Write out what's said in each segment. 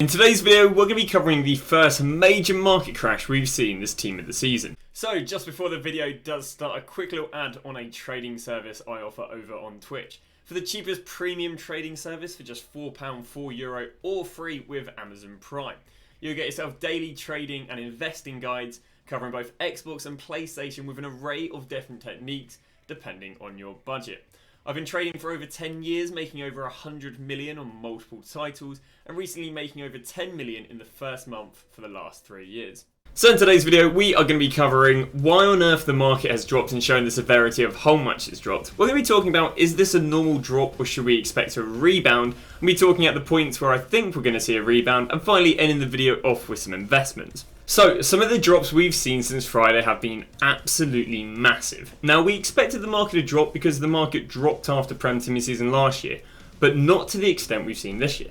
In today's video, we're going to be covering the first major market crash we've seen this team of the season. So just before the video does start, a quick little ad on a trading service I offer over on Twitch. For the cheapest premium trading service for just £4, €4 or free with Amazon Prime. You'll get yourself daily trading and investing guides covering both Xbox and PlayStation with an array of different techniques depending on your budget. I've been trading for over 10 years, making over 100 million on multiple titles, and recently making over 10 million in the first month for the last 3 years. So in today's video, we are going to be covering why on earth the market has dropped and showing the severity of how much it's dropped. We're going to be talking about, is this a normal drop or should we expect a rebound? We'll be talking at the points where I think we're going to see a rebound, and finally ending the video off with some investments. So, some of the drops we've seen since Friday have been absolutely massive. Now, we expected the market to drop because the market dropped after Prem Team season last year, but not to the extent we've seen this year.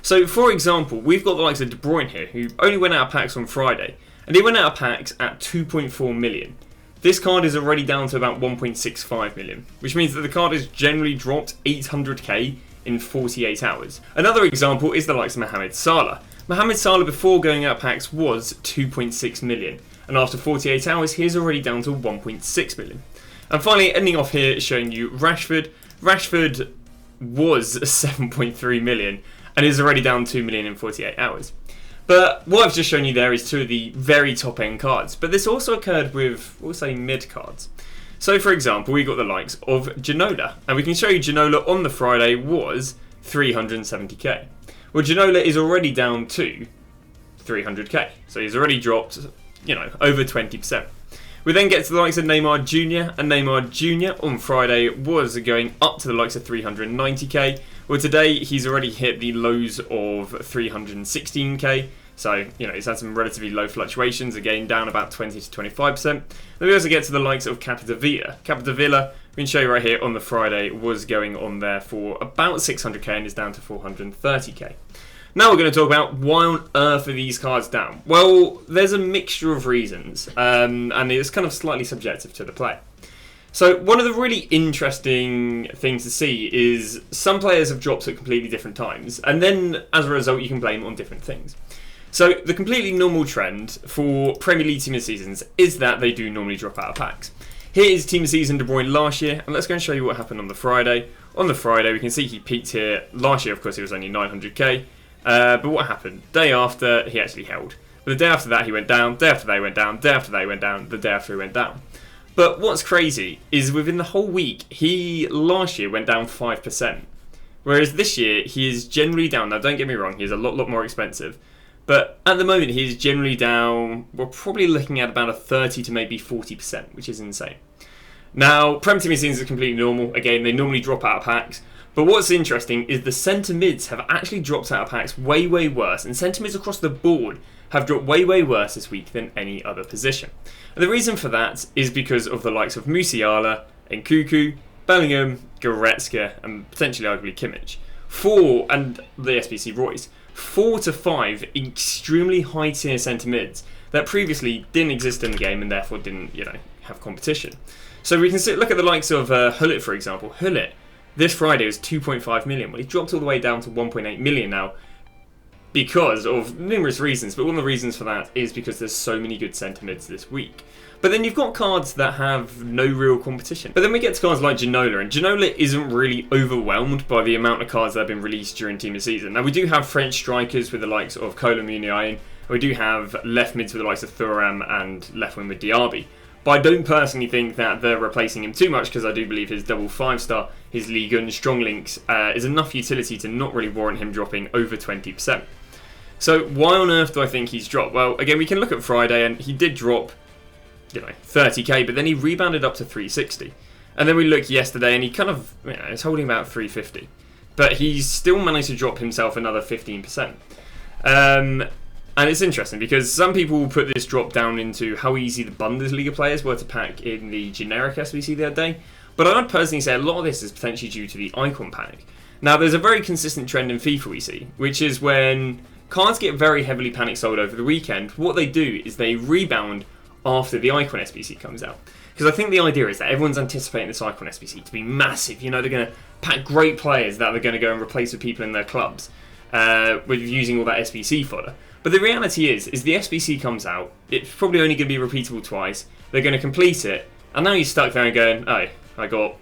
So, for example, we've got the likes of De Bruyne here, who only went out of packs on Friday, and he went out of packs at 2.4 million. This card is already down to about 1.65 million, which means that the card has generally dropped 800k in 48 hours. Another example is the likes of Mohamed Salah. Mohamed Salah before going out packs was 2.6 million, and after 48 hours he is already down to 1.6 million. And finally, ending off here showing you Rashford. Rashford was 7.3 million and is already down 2 million in 48 hours. But what I've just shown you there is two of the very top end cards, but this also occurred with, we'll say, mid cards. So for example, we got the likes of Ginola, and we can show you Ginola on the Friday was 370k. Well, Ginola is already down to 300k, so he's already dropped, over 20%. We then get to the likes of Neymar Jr., and Neymar Jr. on Friday was going up to the likes of 390k. Well, today he's already hit the lows of 316k, so he's had some relatively low fluctuations, again down about 20 to 25%. Then we also get to the likes of Capdevila. Capdevila, we can show you right here on the Friday, was going on there for about 600k and is down to 430k. Now we're going to talk about why on earth are these cards down? Well, there's a mixture of reasons, and it's kind of slightly subjective to the player. So one of the really interesting things to see is some players have dropped at completely different times, and then as a result you can blame it on different things. So the completely normal trend for Premier League team of seasons is that they do normally drop out of packs. Here is team of season De Bruyne last year, and let's go and show you what happened on the Friday. On the Friday we can see he peaked here. Last year of course he was only 900k, but what happened? Day after he actually held. But the day after that he went down, day after that he went down, day after that he went down, the day after he went down. But what's crazy is within the whole week, he last year went down 5%. Whereas this year, he is generally down. Now, don't get me wrong, he is a lot more expensive. But at the moment, he is generally down, we're probably looking at about a 30 to maybe 40%, which is insane. Now, Prem Team seasons are completely normal. Again, they normally drop out of packs. But what's interesting is the centre mids have actually dropped out of packs way worse. And centre mids across the board have dropped way worse this week than any other position. And the reason for that is because of the likes of Musiala, Nkunku, Bellingham, Goretzka, and potentially arguably Kimmich. And the SBC Royce. 4 to 5 extremely high tier centre mids that previously didn't exist in the game and therefore didn't, have competition. So we can look at the likes of Hullet, for example. Hullet, this Friday was 2.5 million. Well, he dropped all the way down to 1.8 million now, because of numerous reasons, but one of the reasons for that is because there's so many good centre mids this week. But then you've got cards that have no real competition. But then we get to cards like Ginola, and Ginola isn't really overwhelmed by the amount of cards that have been released during Team of Season. Now we do have French strikers with the likes of Kolo Muani, and we do have left mids with the likes of Thuram and left wing with Diaby. But I don't personally think that they're replacing him too much, because I do believe his double 5-star, his Ligue 1 strong links, is enough utility to not really warrant him dropping over 20%. So why on earth do I think he's dropped? Well, again, we can look at Friday, and he did drop 30k, but then he rebounded up to 360. And then we look yesterday, and he kind of, is holding about 350. But he's still managed to drop himself another 15%. And it's interesting, because some people will put this drop down into how easy the Bundesliga players were to pack in the generic SBC the other day. But I would personally say a lot of this is potentially due to the icon panic. Now, there's a very consistent trend in FIFA we see, which is when cards get very heavily panic sold over the weekend, what they do is they rebound after the Icon SBC comes out. Because I think the idea is that everyone's anticipating this Icon SBC to be massive. They're going to pack great players that they're going to go and replace with people in their clubs. with using all that SBC fodder. But the reality is the SBC comes out, it's probably only going to be repeatable twice, they're going to complete it, and now you're stuck there and going, oh, I got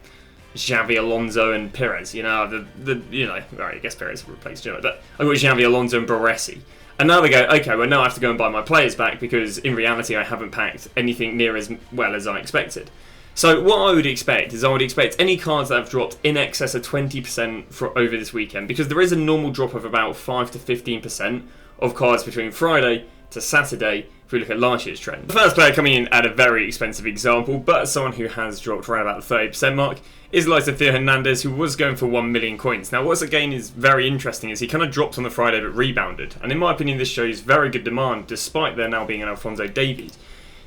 Xavi, Alonso and Perez, you know, well, I guess Perez replaced Xavi, but I got Xavi, Alonso and Baresi. And now they go, okay, well now I have to go and buy my players back because in reality I haven't packed anything near as well as I expected. So what I would expect is I would expect any cards that have dropped in excess of 20% for over this weekend, because there is a normal drop of about 5 to 15% of cards between Friday to Saturday if we look at last year's trend. The first player coming in at a very expensive example, but someone who has dropped around about the 30% mark, is the likes of Sofia Hernandez, who was going for 1 million coins. Now what's again is very interesting is he kind of dropped on the Friday but rebounded, and in my opinion this shows very good demand despite there now being an Alphonso Davies.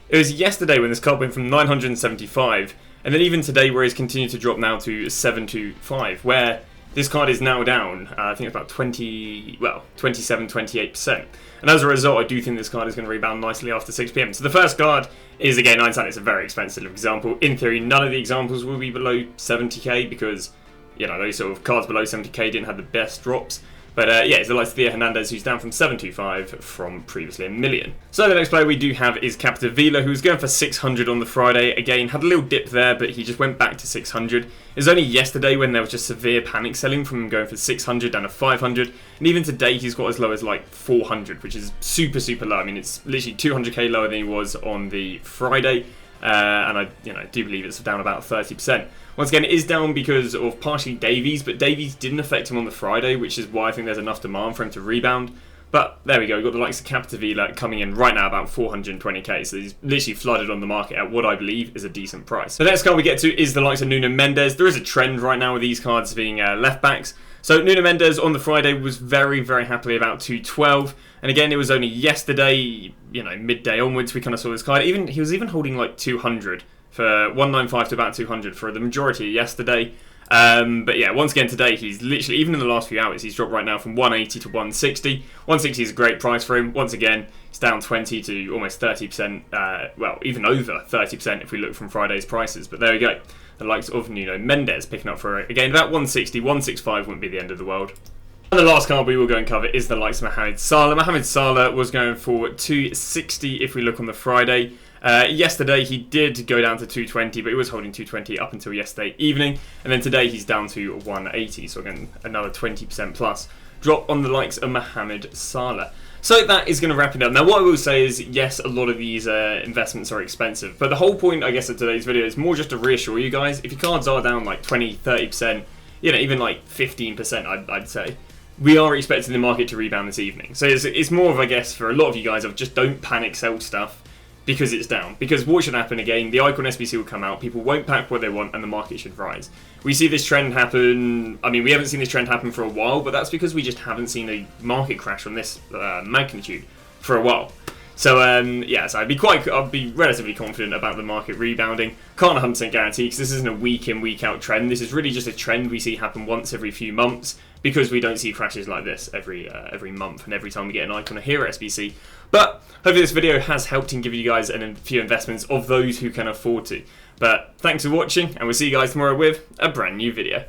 It was yesterday when this card went from 975, and then even today where he's continued to drop now to 725, where this card is now down, I think it's about 27, 28%. And as a result, I do think this card is going to rebound nicely after 6 PM. So the first card is, again, Einstein. It's a very expensive example. In theory, none of the examples will be below 70k because, you know, those sort of cards below 70k didn't have the best drops. But yeah, it's the likes of Sofia Hernandez, who's down from 725 from previously 1 million. So the next player we do have is Capdevila, who's going for 600 on the Friday. Again, had a little dip there, but he just went back to 600. It was only yesterday when there was just severe panic selling from him going for 600 down to 500. And even today, he's got as low as like 400, which is super, super low. I mean, it's literally 200k lower than he was on the Friday. And I do believe it's down about 30%. Once again, it is down because of partially Davies, but Davies didn't affect him on the Friday, which is why I think there's enough demand for him to rebound. But there we go, we've got the likes of Capdevila coming in right now about 420k, so he's literally flooded on the market at what I believe is a decent price. The next card we get to is the likes of Nuno Mendes. There is a trend right now with these cards being left backs. So Nuno Mendes on the Friday was very, very happily about 212. And again, it was only yesterday, midday onwards, we kind of saw this card. He was even holding like 200 for 195 to about 200 for the majority of yesterday. But yeah, once again today, he's literally, even in the last few hours, he's dropped right now from 180 to 160. 160 is a great price for him. Once again, it's down 20 to almost 30%, well, even over 30% if we look from Friday's prices. But there we go. The likes of Nuno Mendes picking up for, again, about 160, 165 wouldn't be the end of the world. And the last card we will go and cover is the likes of Mohamed Salah. Mohamed Salah was going for 260 if we look on the Friday. Yesterday he did go down to 220, but he was holding 220 up until yesterday evening. And then today he's down to 180, so again another 20% plus drop on the likes of Mohamed Salah. So that is going to wrap it up. Now what I will say is, yes, a lot of these investments are expensive, but the whole point, I guess, of today's video is more just to reassure you guys, if your cards are down like 20, 30%, even like 15%, I'd say, we are expecting the market to rebound this evening. So it's more of, I guess, for a lot of you guys, of just don't panic sell stuff because it's down. Because what should happen again, the Icon SBC will come out, people won't pack what they want, and the market should rise. We see this trend happen, I mean, we haven't seen this trend happen for a while, but that's because we just haven't seen a market crash on this magnitude for a while. So yeah, so I'd be relatively confident about the market rebounding. Can't 100% guarantee, because this isn't a week in, week out trend. This is really just a trend we see happen once every few months, because we don't see crashes like this every month and every time we get an Icon or Hero SBC. But hopefully this video has helped in giving you guys a few investments of those who can afford to. But thanks for watching, and we'll see you guys tomorrow with a brand new video.